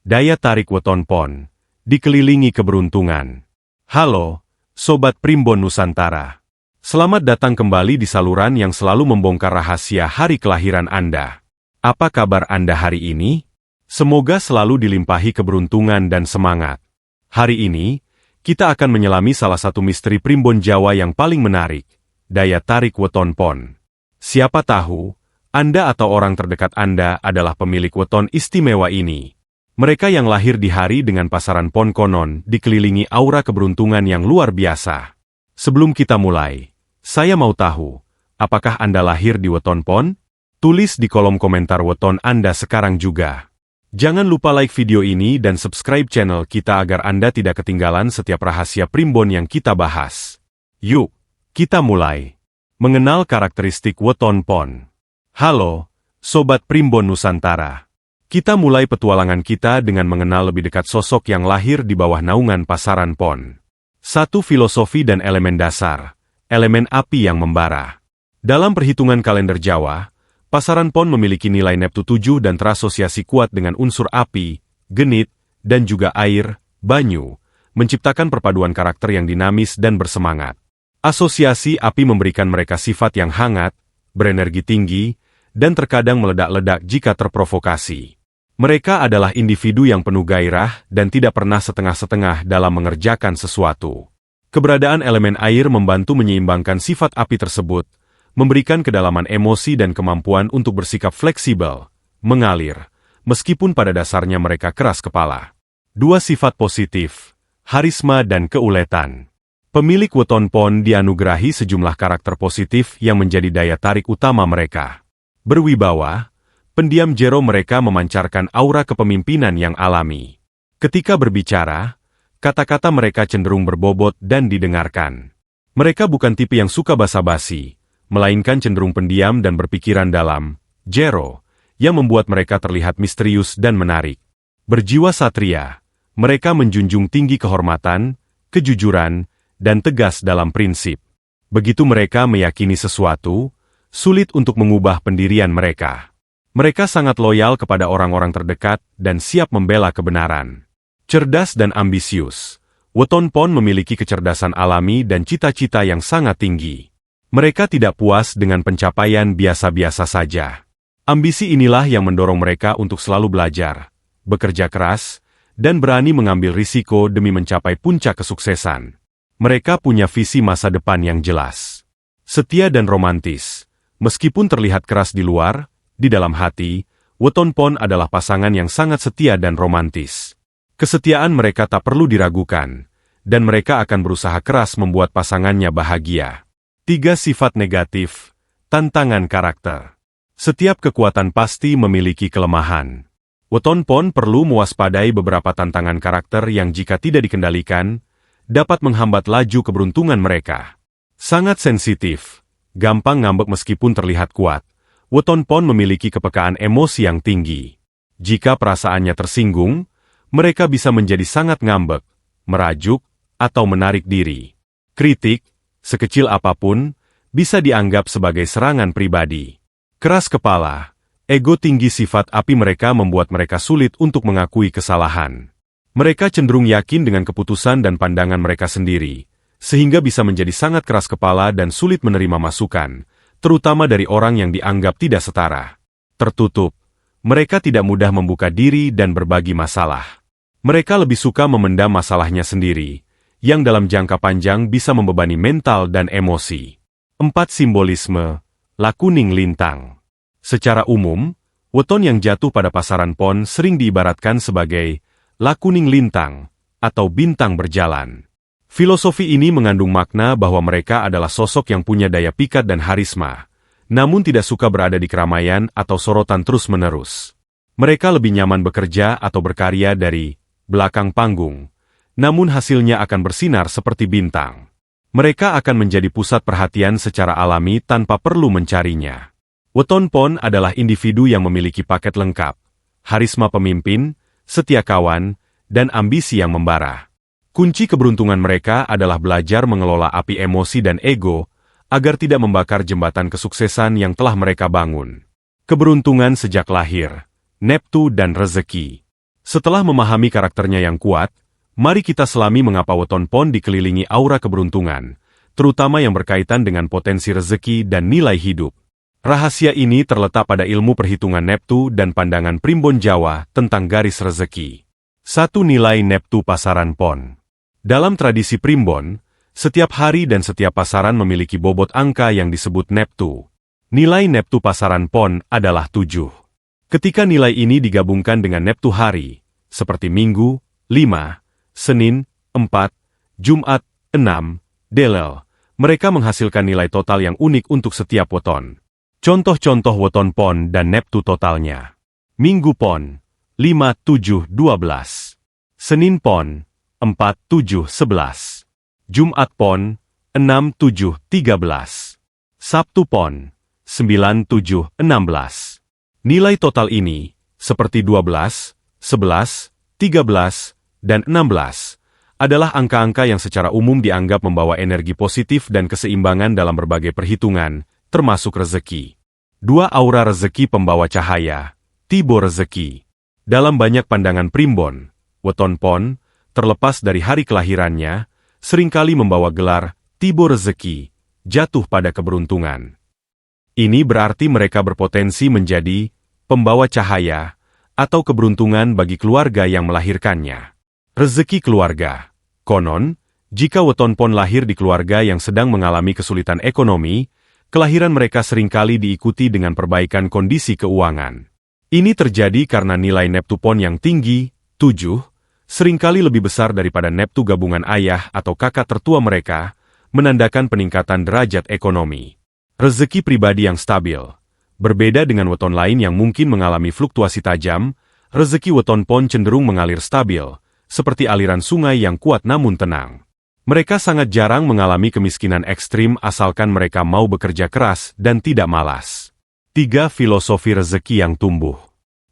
Daya tarik weton pon, dikelilingi keberuntungan. Halo, Sobat Primbon Nusantara. Selamat datang kembali di saluran yang selalu membongkar rahasia hari kelahiran Anda. Apa kabar Anda hari ini? Semoga selalu dilimpahi keberuntungan dan semangat. Hari ini, kita akan menyelami salah satu misteri primbon Jawa yang paling menarik, daya tarik weton pon. Siapa tahu, Anda atau orang terdekat Anda adalah pemilik weton istimewa ini. Mereka yang lahir di hari dengan pasaran pon konon dikelilingi aura keberuntungan yang luar biasa. Sebelum kita mulai, saya mau tahu, apakah Anda lahir di weton pon? Tulis di kolom komentar weton Anda sekarang juga. Jangan lupa like video ini dan subscribe channel kita agar Anda tidak ketinggalan setiap rahasia primbon yang kita bahas. Yuk, kita mulai. Mengenal karakteristik weton pon. Halo, Sobat Primbon Nusantara. Kita mulai petualangan kita dengan mengenal lebih dekat sosok yang lahir di bawah naungan pasaran pon. Satu filosofi dan elemen dasar, elemen api yang membara. Dalam perhitungan kalender Jawa, pasaran pon memiliki nilai Neptu 7 dan terasosiasi kuat dengan unsur api, genit, dan juga air, banyu, menciptakan perpaduan karakter yang dinamis dan bersemangat. Asosiasi api memberikan mereka sifat yang hangat, berenergi tinggi, dan terkadang meledak-ledak jika terprovokasi. Mereka adalah individu yang penuh gairah dan tidak pernah setengah-setengah dalam mengerjakan sesuatu. Keberadaan elemen air membantu menyeimbangkan sifat api tersebut, memberikan kedalaman emosi dan kemampuan untuk bersikap fleksibel, mengalir, meskipun pada dasarnya mereka keras kepala. Dua sifat positif, harisma dan keuletan. Pemilik weton pon dianugerahi sejumlah karakter positif yang menjadi daya tarik utama mereka. Berwibawa, pendiam jero mereka memancarkan aura kepemimpinan yang alami. Ketika berbicara, kata-kata mereka cenderung berbobot dan didengarkan. Mereka bukan tipe yang suka basa-basi, melainkan cenderung pendiam dan berpikiran dalam, jero, yang membuat mereka terlihat misterius dan menarik. Berjiwa satria, mereka menjunjung tinggi kehormatan, kejujuran, dan tegas dalam prinsip. Begitu mereka meyakini sesuatu, sulit untuk mengubah pendirian mereka. Mereka sangat loyal kepada orang-orang terdekat dan siap membela kebenaran. Cerdas dan ambisius, weton pon memiliki kecerdasan alami dan cita-cita yang sangat tinggi. Mereka tidak puas dengan pencapaian biasa-biasa saja. Ambisi inilah yang mendorong mereka untuk selalu belajar, bekerja keras, dan berani mengambil risiko demi mencapai puncak kesuksesan. Mereka punya visi masa depan yang jelas. Setia dan romantis. Meskipun terlihat keras di luar, di dalam hati, weton pon adalah pasangan yang sangat setia dan romantis. Kesetiaan mereka tak perlu diragukan, dan mereka akan berusaha keras membuat pasangannya bahagia. 3 sifat negatif, tantangan karakter. Setiap kekuatan pasti memiliki kelemahan. Weton pon perlu mewaspadai beberapa tantangan karakter yang jika tidak dikendalikan, dapat menghambat laju keberuntungan mereka. Sangat sensitif, gampang ngambek meskipun terlihat kuat. Weton pon memiliki kepekaan emosi yang tinggi. Jika perasaannya tersinggung, mereka bisa menjadi sangat ngambek, merajuk, atau menarik diri. Kritik, sekecil apapun, bisa dianggap sebagai serangan pribadi. Keras kepala, ego tinggi sifat api mereka membuat mereka sulit untuk mengakui kesalahan. Mereka cenderung yakin dengan keputusan dan pandangan mereka sendiri, sehingga bisa menjadi sangat keras kepala dan sulit menerima masukan, terutama dari orang yang dianggap tidak setara. Tertutup, mereka tidak mudah membuka diri dan berbagi masalah. Mereka lebih suka memendam masalahnya sendiri, yang dalam jangka panjang bisa membebani mental dan emosi. 4 simbolisme, lakuning lintang. Secara umum, weton yang jatuh pada pasaran pon sering diibaratkan sebagai lakuning lintang, atau bintang berjalan. Filosofi ini mengandung makna bahwa mereka adalah sosok yang punya daya pikat dan harisma, namun tidak suka berada di keramaian atau sorotan terus-menerus. Mereka lebih nyaman bekerja atau berkarya dari belakang panggung, namun hasilnya akan bersinar seperti bintang. Mereka akan menjadi pusat perhatian secara alami tanpa perlu mencarinya. Weton pon adalah individu yang memiliki paket lengkap, harisma pemimpin, setia kawan, dan ambisi yang membara. Kunci keberuntungan mereka adalah belajar mengelola api emosi dan ego, agar tidak membakar jembatan kesuksesan yang telah mereka bangun. Keberuntungan sejak lahir, Neptu dan rezeki. Setelah memahami karakternya yang kuat, mari kita selami mengapa weton pon dikelilingi aura keberuntungan, terutama yang berkaitan dengan potensi rezeki dan nilai hidup. Rahasia ini terletak pada ilmu perhitungan Neptu dan pandangan primbon Jawa tentang garis rezeki. 1. Nilai Neptu pasaran pon. Dalam tradisi primbon, setiap hari dan setiap pasaran memiliki bobot angka yang disebut Neptu. Nilai Neptu pasaran pon adalah 7. Ketika nilai ini digabungkan dengan Neptu hari, seperti Minggu, 5, Senin, 4, Jumat, 6, Delel, mereka menghasilkan nilai total yang unik untuk setiap weton. Contoh-contoh weton pon dan Neptu totalnya. Minggu pon, 5, 7, 12. Senin pon, 4, 7, 11. Jumat pon, 6, 7, 13. Sabtu pon, 9, 7, 16. Nilai total ini, seperti 12, 11, 13, dan 16, adalah angka-angka yang secara umum dianggap membawa energi positif dan keseimbangan dalam berbagai perhitungan, termasuk rezeki. 2. Aura rezeki pembawa cahaya, tibo rezeki. Dalam banyak pandangan primbon, weton pon, terlepas dari hari kelahirannya, seringkali membawa gelar tibo rezeki, jatuh pada keberuntungan. Ini berarti mereka berpotensi menjadi pembawa cahaya atau keberuntungan bagi keluarga yang melahirkannya. Rezeki keluarga. Konon, jika weton pon lahir di keluarga yang sedang mengalami kesulitan ekonomi, kelahiran mereka seringkali diikuti dengan perbaikan kondisi keuangan. Ini terjadi karena nilai Neptu pon yang tinggi, 7, seringkali lebih besar daripada Neptu gabungan ayah atau kakak tertua mereka, menandakan peningkatan derajat ekonomi. Rezeki pribadi yang stabil. Berbeda dengan weton lain yang mungkin mengalami fluktuasi tajam, rezeki weton pon cenderung mengalir stabil, seperti aliran sungai yang kuat namun tenang. Mereka sangat jarang mengalami kemiskinan ekstrim asalkan mereka mau bekerja keras dan tidak malas. 3. Filosofi rezeki yang tumbuh.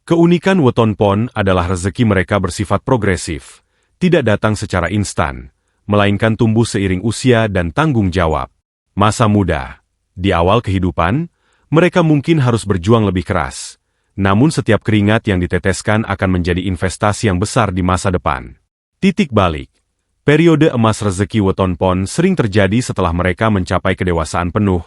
Keunikan weton pon adalah rezeki mereka bersifat progresif, tidak datang secara instan, melainkan tumbuh seiring usia dan tanggung jawab. Masa muda. Di awal kehidupan, mereka mungkin harus berjuang lebih keras, namun setiap keringat yang diteteskan akan menjadi investasi yang besar di masa depan. Titik balik. Periode emas rezeki weton pon sering terjadi setelah mereka mencapai kedewasaan penuh,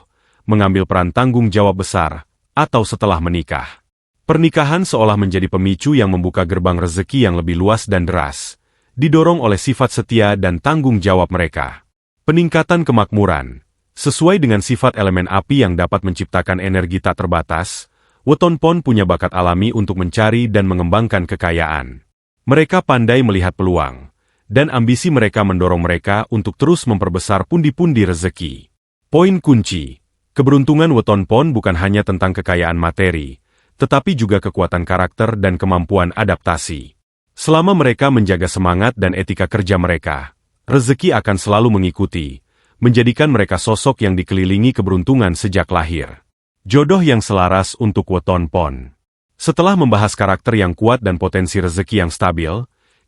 mengambil peran tanggung jawab besar, atau setelah menikah. Pernikahan seolah menjadi pemicu yang membuka gerbang rezeki yang lebih luas dan deras, didorong oleh sifat setia dan tanggung jawab mereka. Peningkatan kemakmuran. Sesuai dengan sifat elemen api yang dapat menciptakan energi tak terbatas, weton pon punya bakat alami untuk mencari dan mengembangkan kekayaan. Mereka pandai melihat peluang, dan ambisi mereka mendorong mereka untuk terus memperbesar pundi-pundi rezeki. Poin kunci. Keberuntungan weton pon bukan hanya tentang kekayaan materi, tetapi juga kekuatan karakter dan kemampuan adaptasi. Selama mereka menjaga semangat dan etika kerja mereka, rezeki akan selalu mengikuti, menjadikan mereka sosok yang dikelilingi keberuntungan sejak lahir. Jodoh yang selaras untuk weton pon. Setelah membahas karakter yang kuat dan potensi rezeki yang stabil,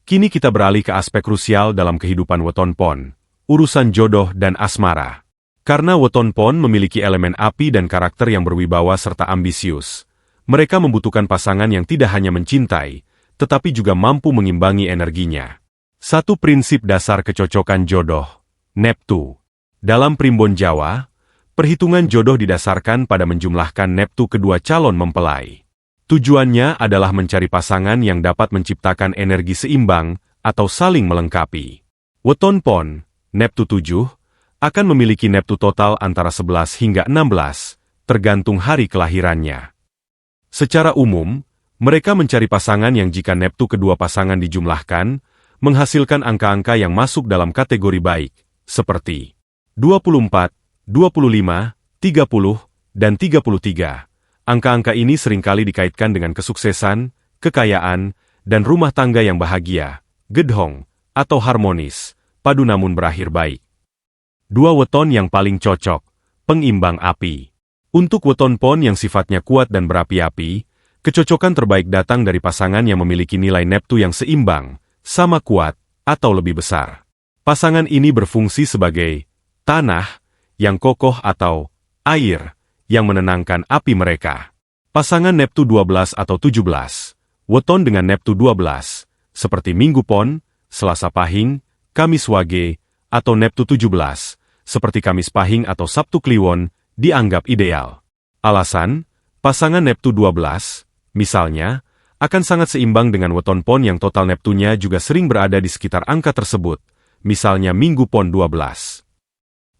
kini kita beralih ke aspek krusial dalam kehidupan weton pon, urusan jodoh dan asmara. Karena weton pon memiliki elemen api dan karakter yang berwibawa serta ambisius, mereka membutuhkan pasangan yang tidak hanya mencintai, tetapi juga mampu mengimbangi energinya. 1. Prinsip dasar kecocokan jodoh, Neptu. Dalam primbon Jawa, perhitungan jodoh didasarkan pada menjumlahkan Neptu kedua calon mempelai. Tujuannya adalah mencari pasangan yang dapat menciptakan energi seimbang atau saling melengkapi. Weton pon, Neptu 7, akan memiliki Neptu total antara 11 hingga 16, tergantung hari kelahirannya. Secara umum, mereka mencari pasangan yang jika Neptu kedua pasangan dijumlahkan, menghasilkan angka-angka yang masuk dalam kategori baik, seperti 24, 25, 30, dan 33. Angka-angka ini seringkali dikaitkan dengan kesuksesan, kekayaan, dan rumah tangga yang bahagia, gedhong, atau harmonis, padu namun berakhir baik. 2. Weton yang paling cocok, pengimbang api. Untuk weton pon yang sifatnya kuat dan berapi-api, kecocokan terbaik datang dari pasangan yang memiliki nilai Neptu yang seimbang, sama kuat, atau lebih besar. Pasangan ini berfungsi sebagai tanah yang kokoh atau air yang menenangkan api mereka. Pasangan Neptu 12 atau 17, weton dengan Neptu 12, seperti Minggu Pon, Selasa Pahing, Kamis Wage, atau Neptu 17, seperti Kamis Pahing atau Sabtu Kliwon, dianggap ideal. Alasan, pasangan Neptu 12, misalnya, akan sangat seimbang dengan weton pon yang total Neptunya juga sering berada di sekitar angka tersebut, misalnya Minggu Pon 12.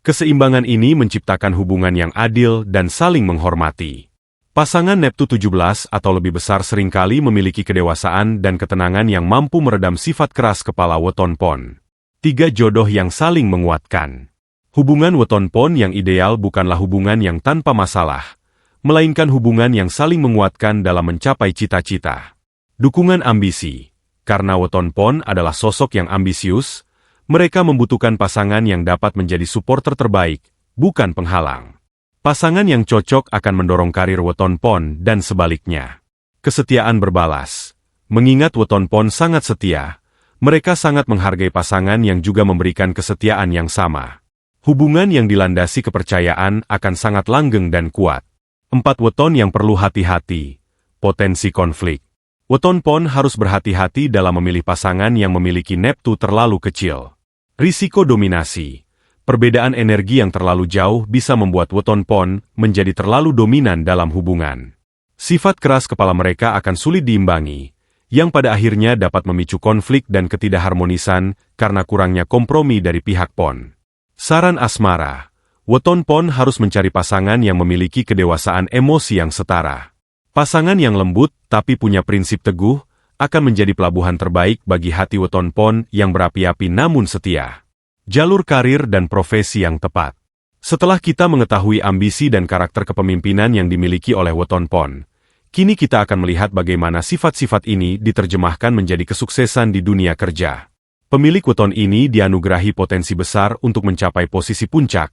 Keseimbangan ini menciptakan hubungan yang adil dan saling menghormati. Pasangan Neptu 17 atau lebih besar seringkali memiliki kedewasaan dan ketenangan yang mampu meredam sifat keras kepala weton pon. 3 jodoh yang saling menguatkan. Hubungan weton pon yang ideal bukanlah hubungan yang tanpa masalah, melainkan hubungan yang saling menguatkan dalam mencapai cita-cita. Dukungan ambisi. Karena weton pon adalah sosok yang ambisius, mereka membutuhkan pasangan yang dapat menjadi supporter terbaik, bukan penghalang. Pasangan yang cocok akan mendorong karir weton pon dan sebaliknya. Kesetiaan berbalas. Mengingat weton pon sangat setia, mereka sangat menghargai pasangan yang juga memberikan kesetiaan yang sama. Hubungan yang dilandasi kepercayaan akan sangat langgeng dan kuat. 4 weton yang perlu hati-hati. Potensi konflik. Weton pon harus berhati-hati dalam memilih pasangan yang memiliki Neptu terlalu kecil. Risiko dominasi. Perbedaan energi yang terlalu jauh bisa membuat weton pon menjadi terlalu dominan dalam hubungan. Sifat keras kepala mereka akan sulit diimbangi, yang pada akhirnya dapat memicu konflik dan ketidakharmonisan karena kurangnya kompromi dari pihak pon. Saran asmara. Weton pon harus mencari pasangan yang memiliki kedewasaan emosi yang setara. Pasangan yang lembut tapi punya prinsip teguh akan menjadi pelabuhan terbaik bagi hati weton pon yang berapi-api namun setia. Jalur karir dan profesi yang tepat. Setelah kita mengetahui ambisi dan karakter kepemimpinan yang dimiliki oleh weton pon, kini kita akan melihat bagaimana sifat-sifat ini diterjemahkan menjadi kesuksesan di dunia kerja. Pemilik weton ini dianugerahi potensi besar untuk mencapai posisi puncak,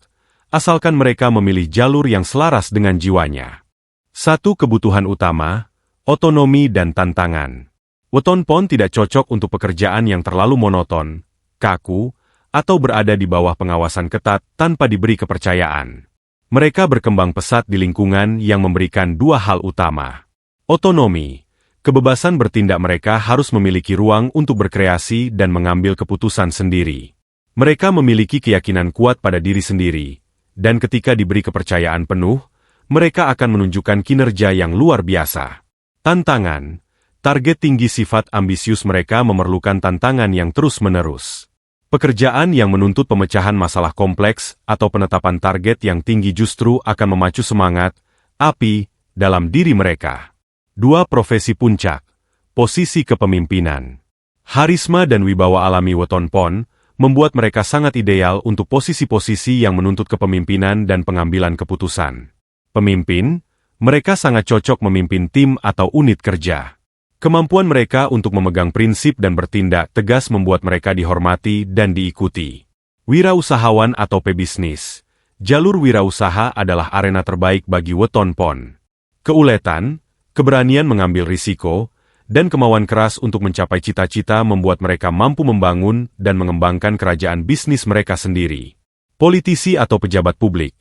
asalkan mereka memilih jalur yang selaras dengan jiwanya. 1. Kebutuhan utama, otonomi dan tantangan. Weton pon tidak cocok untuk pekerjaan yang terlalu monoton, kaku, atau berada di bawah pengawasan ketat tanpa diberi kepercayaan. Mereka berkembang pesat di lingkungan yang memberikan 2 hal utama. Otonomi. Kebebasan bertindak mereka harus memiliki ruang untuk berkreasi dan mengambil keputusan sendiri. Mereka memiliki keyakinan kuat pada diri sendiri, dan ketika diberi kepercayaan penuh, mereka akan menunjukkan kinerja yang luar biasa. Tantangan. Target tinggi. Sifat ambisius mereka memerlukan tantangan yang terus-menerus. Pekerjaan yang menuntut pemecahan masalah kompleks atau penetapan target yang tinggi justru akan memacu semangat, api, dalam diri mereka. 2. Profesi puncak. Posisi kepemimpinan. Harisma dan wibawa alami weton pon membuat mereka sangat ideal untuk posisi-posisi yang menuntut kepemimpinan dan pengambilan keputusan. Pemimpin, mereka sangat cocok memimpin tim atau unit kerja. Kemampuan mereka untuk memegang prinsip dan bertindak tegas membuat mereka dihormati dan diikuti. Wirausahawan atau pebisnis. Jalur wirausaha adalah arena terbaik bagi weton pon. Keuletan, keberanian mengambil risiko, dan kemauan keras untuk mencapai cita-cita membuat mereka mampu membangun dan mengembangkan kerajaan bisnis mereka sendiri. Politisi atau pejabat publik.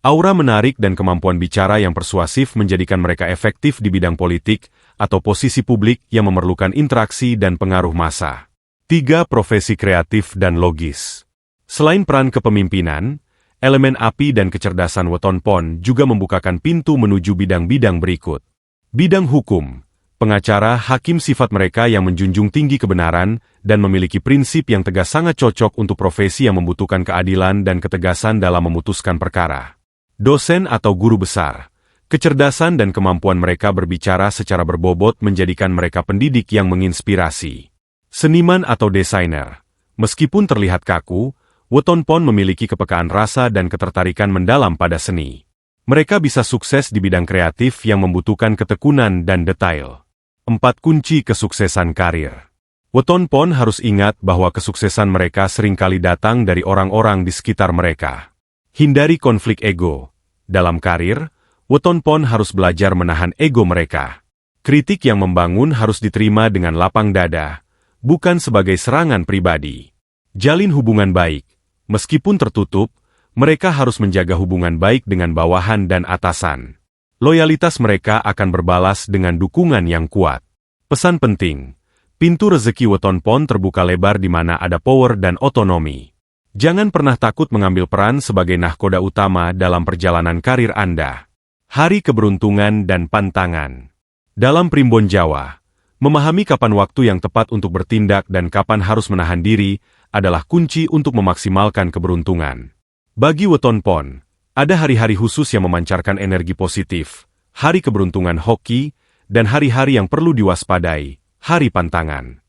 Aura menarik dan kemampuan bicara yang persuasif menjadikan mereka efektif di bidang politik atau posisi publik yang memerlukan interaksi dan pengaruh massa. 3. Profesi kreatif dan logis. Selain peran kepemimpinan, elemen api dan kecerdasan weton pon juga membukakan pintu menuju bidang-bidang berikut. Bidang hukum. Pengacara hakim. Sifat mereka yang menjunjung tinggi kebenaran dan memiliki prinsip yang tegas sangat cocok untuk profesi yang membutuhkan keadilan dan ketegasan dalam memutuskan perkara. Dosen atau guru besar. Kecerdasan dan kemampuan mereka berbicara secara berbobot menjadikan mereka pendidik yang menginspirasi. Seniman atau desainer. Meskipun terlihat kaku, weton pon memiliki kepekaan rasa dan ketertarikan mendalam pada seni. Mereka bisa sukses di bidang kreatif yang membutuhkan ketekunan dan detail. 4. Kunci kesuksesan karir. Weton pon harus ingat bahwa kesuksesan mereka seringkali datang dari orang-orang di sekitar mereka. Hindari konflik ego. Dalam karir, weton pon harus belajar menahan ego mereka. Kritik yang membangun harus diterima dengan lapang dada, bukan sebagai serangan pribadi. Jalin hubungan baik. Meskipun tertutup, mereka harus menjaga hubungan baik dengan bawahan dan atasan. Loyalitas mereka akan berbalas dengan dukungan yang kuat. Pesan penting. Pintu rezeki weton pon terbuka lebar di mana ada power dan otonomi. Jangan pernah takut mengambil peran sebagai nahkoda utama dalam perjalanan karir Anda. Hari keberuntungan dan pantangan. Dalam primbon Jawa, memahami kapan waktu yang tepat untuk bertindak dan kapan harus menahan diri adalah kunci untuk memaksimalkan keberuntungan. Bagi weton pon, ada hari-hari khusus yang memancarkan energi positif, hari keberuntungan hoki, dan hari-hari yang perlu diwaspadai, hari pantangan.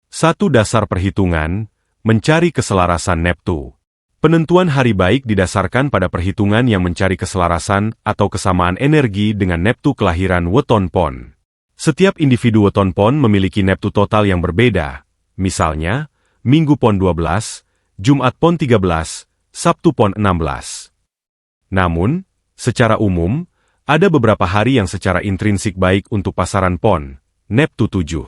1. Dasar perhitungan, mencari keselarasan Neptu. Penentuan hari baik didasarkan pada perhitungan yang mencari keselarasan atau kesamaan energi dengan Neptu kelahiran weton pon. Setiap individu weton pon memiliki Neptu total yang berbeda, misalnya, Minggu pon 12, Jumat pon 13, Sabtu pon 16. Namun, secara umum, ada beberapa hari yang secara intrinsik baik untuk pasaran pon, Neptu 7.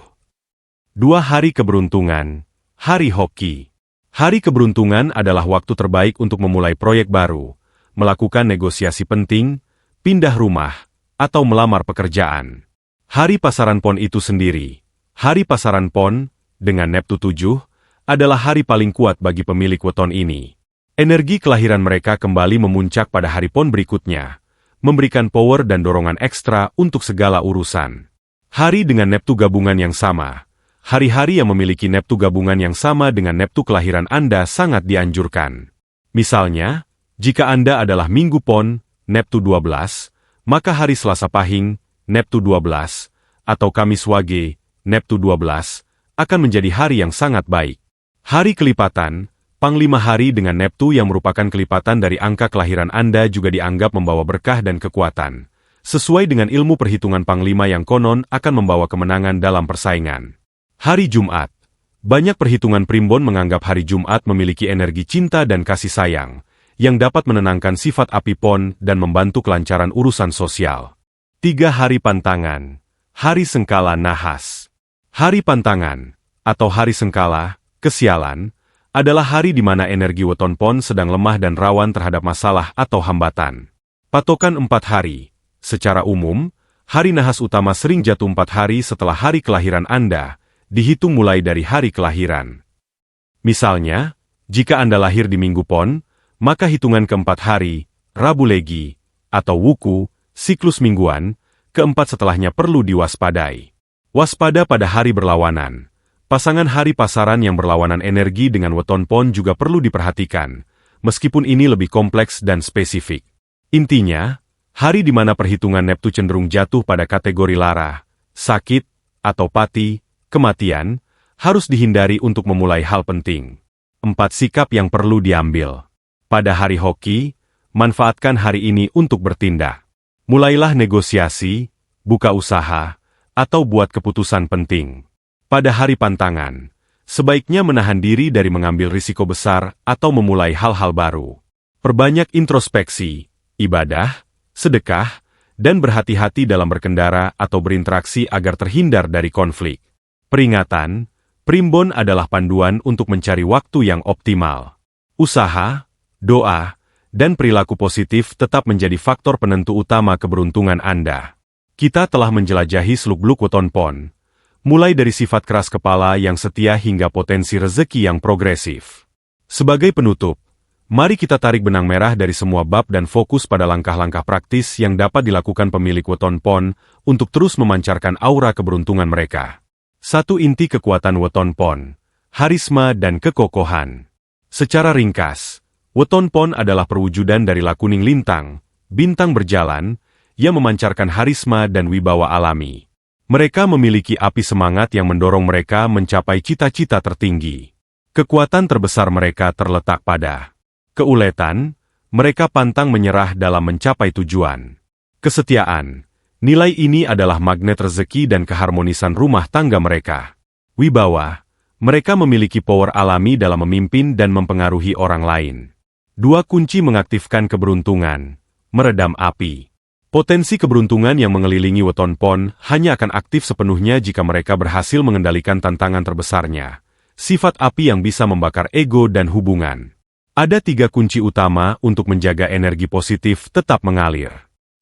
2. Hari keberuntungan, hari hoki. Hari keberuntungan adalah waktu terbaik untuk memulai proyek baru, melakukan negosiasi penting, pindah rumah, atau melamar pekerjaan. Hari pasaran pon itu sendiri, hari pasaran pon, dengan Neptu 7, adalah hari paling kuat bagi pemilik weton ini. Energi kelahiran mereka kembali memuncak pada hari pon berikutnya, memberikan power dan dorongan ekstra untuk segala urusan. Hari dengan Neptu gabungan yang sama. Hari-hari yang memiliki Neptu gabungan yang sama dengan Neptu kelahiran Anda sangat dianjurkan. Misalnya, jika Anda adalah Minggu pon, Neptu 12, maka hari Selasa pahing, Neptu 12, atau Kamis wage, Neptu 12, akan menjadi hari yang sangat baik. Hari kelipatan, Panglima hari dengan Neptu yang merupakan kelipatan dari angka kelahiran Anda juga dianggap membawa berkah dan kekuatan. Sesuai dengan ilmu perhitungan Panglima yang konon akan membawa kemenangan dalam persaingan. Hari Jumat. Banyak perhitungan primbon menganggap hari Jumat memiliki energi cinta dan kasih sayang, yang dapat menenangkan sifat api pon dan membantu kelancaran urusan sosial. 3. Hari pantangan. Hari sengkala nahas. Hari pantangan, atau hari sengkala, kesialan, adalah hari di mana energi weton pon sedang lemah dan rawan terhadap masalah atau hambatan. Patokan 4 hari. Secara umum, hari nahas utama sering jatuh 4 hari setelah hari kelahiran Anda, dihitung mulai dari hari kelahiran. Misalnya, jika Anda lahir di Minggu pon, maka hitungan keempat hari, Rabu Legi, atau Wuku, siklus mingguan, keempat setelahnya perlu diwaspadai. Waspada pada hari berlawanan. Pasangan hari pasaran yang berlawanan energi dengan weton pon juga perlu diperhatikan, meskipun ini lebih kompleks dan spesifik. Intinya, hari di mana perhitungan Neptu cenderung jatuh pada kategori lara, sakit, atau pati, kematian, harus dihindari untuk memulai hal penting. 4. Sikap yang perlu diambil. Pada hari hoki, manfaatkan hari ini untuk bertindak. Mulailah negosiasi, buka usaha, atau buat keputusan penting. Pada hari pantangan, sebaiknya menahan diri dari mengambil risiko besar atau memulai hal-hal baru. Perbanyak introspeksi, ibadah, sedekah, dan berhati-hati dalam berkendara atau berinteraksi agar terhindar dari konflik. Peringatan, primbon adalah panduan untuk mencari waktu yang optimal. Usaha, doa, dan perilaku positif tetap menjadi faktor penentu utama keberuntungan Anda. Kita telah menjelajahi seluk-beluk weton pon, mulai dari sifat keras kepala yang setia hingga potensi rezeki yang progresif. Sebagai penutup, mari kita tarik benang merah dari semua bab dan fokus pada langkah-langkah praktis yang dapat dilakukan pemilik weton pon untuk terus memancarkan aura keberuntungan mereka. 1. Inti kekuatan weton pon, harisma dan kekokohan. Secara ringkas, weton pon adalah perwujudan dari lakuning lintang, bintang berjalan, yang memancarkan harisma dan wibawa alami. Mereka memiliki api semangat yang mendorong mereka mencapai cita-cita tertinggi. Kekuatan terbesar mereka terletak pada keuletan, mereka pantang menyerah dalam mencapai tujuan. Kesetiaan, nilai ini adalah magnet rezeki dan keharmonisan rumah tangga mereka. Wibawa, mereka memiliki power alami dalam memimpin dan mempengaruhi orang lain. 2. Kunci mengaktifkan keberuntungan, meredam api. Potensi keberuntungan yang mengelilingi weton pon hanya akan aktif sepenuhnya jika mereka berhasil mengendalikan tantangan terbesarnya, sifat api yang bisa membakar ego dan hubungan. Ada 3 kunci utama untuk menjaga energi positif tetap mengalir.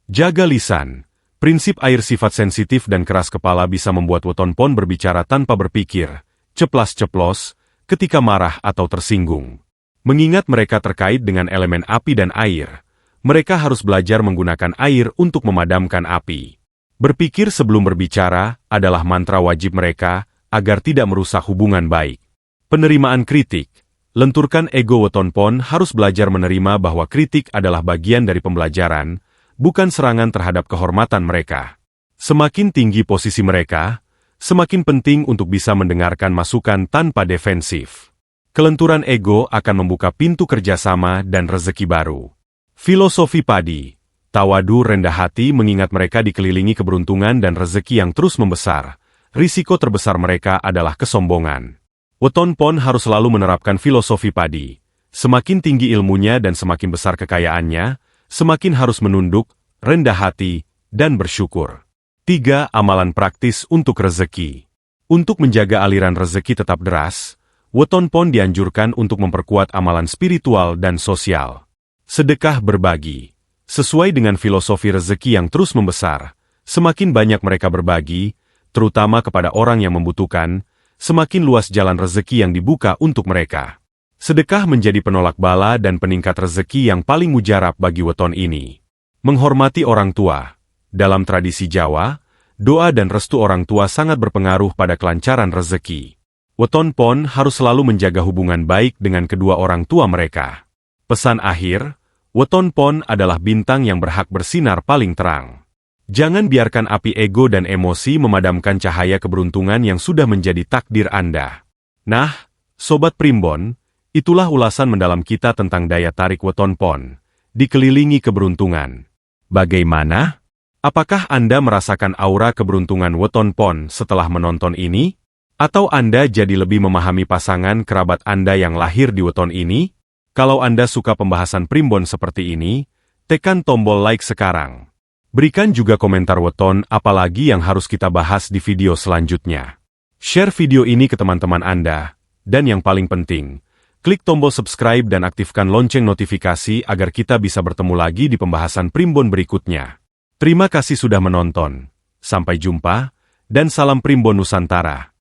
Jaga lisan. Prinsip air sifat sensitif dan keras kepala bisa membuat weton pon berbicara tanpa berpikir, ceplas-ceplos, ketika marah atau tersinggung. Mengingat mereka terkait dengan elemen api dan air, mereka harus belajar menggunakan air untuk memadamkan api. Berpikir sebelum berbicara adalah mantra wajib mereka agar tidak merusak hubungan baik. Penerimaan kritik. Lenturkan ego weton pon harus belajar menerima bahwa kritik adalah bagian dari pembelajaran, bukan serangan terhadap kehormatan mereka. Semakin tinggi posisi mereka, semakin penting untuk bisa mendengarkan masukan tanpa defensif. Kelenturan ego akan membuka pintu kerjasama dan rezeki baru. Filosofi padi. Tawadu rendah hati mengingat mereka dikelilingi keberuntungan dan rezeki yang terus membesar. Risiko terbesar mereka adalah kesombongan. Weton pon harus selalu menerapkan filosofi padi. Semakin tinggi ilmunya dan semakin besar kekayaannya, semakin harus menunduk, rendah hati, dan bersyukur. 3. Amalan praktis untuk rezeki. Untuk menjaga aliran rezeki tetap deras, weton pon dianjurkan untuk memperkuat amalan spiritual dan sosial. Sedekah berbagi. Sesuai dengan filosofi rezeki yang terus membesar, semakin banyak mereka berbagi, terutama kepada orang yang membutuhkan, semakin luas jalan rezeki yang dibuka untuk mereka. Sedekah menjadi penolak bala dan peningkat rezeki yang paling mujarab bagi weton ini. Menghormati orang tua. Dalam tradisi Jawa, doa dan restu orang tua sangat berpengaruh pada kelancaran rezeki. Weton pon harus selalu menjaga hubungan baik dengan kedua orang tua mereka. Pesan akhir, weton pon adalah bintang yang berhak bersinar paling terang. Jangan biarkan api ego dan emosi memadamkan cahaya keberuntungan yang sudah menjadi takdir Anda. Nah, Sobat Primbon, itulah ulasan mendalam kita tentang daya tarik weton pon, dikelilingi keberuntungan. Bagaimana? Apakah Anda merasakan aura keberuntungan weton pon setelah menonton ini? Atau Anda jadi lebih memahami pasangan kerabat Anda yang lahir di weton ini? Kalau Anda suka pembahasan Primbon seperti ini, tekan tombol like sekarang. Berikan juga komentar weton apalagi yang harus kita bahas di video selanjutnya. Share video ini ke teman-teman Anda, dan yang paling penting, klik tombol subscribe dan aktifkan lonceng notifikasi agar kita bisa bertemu lagi di pembahasan Primbon berikutnya. Terima kasih sudah menonton. Sampai jumpa, dan salam Primbon Nusantara.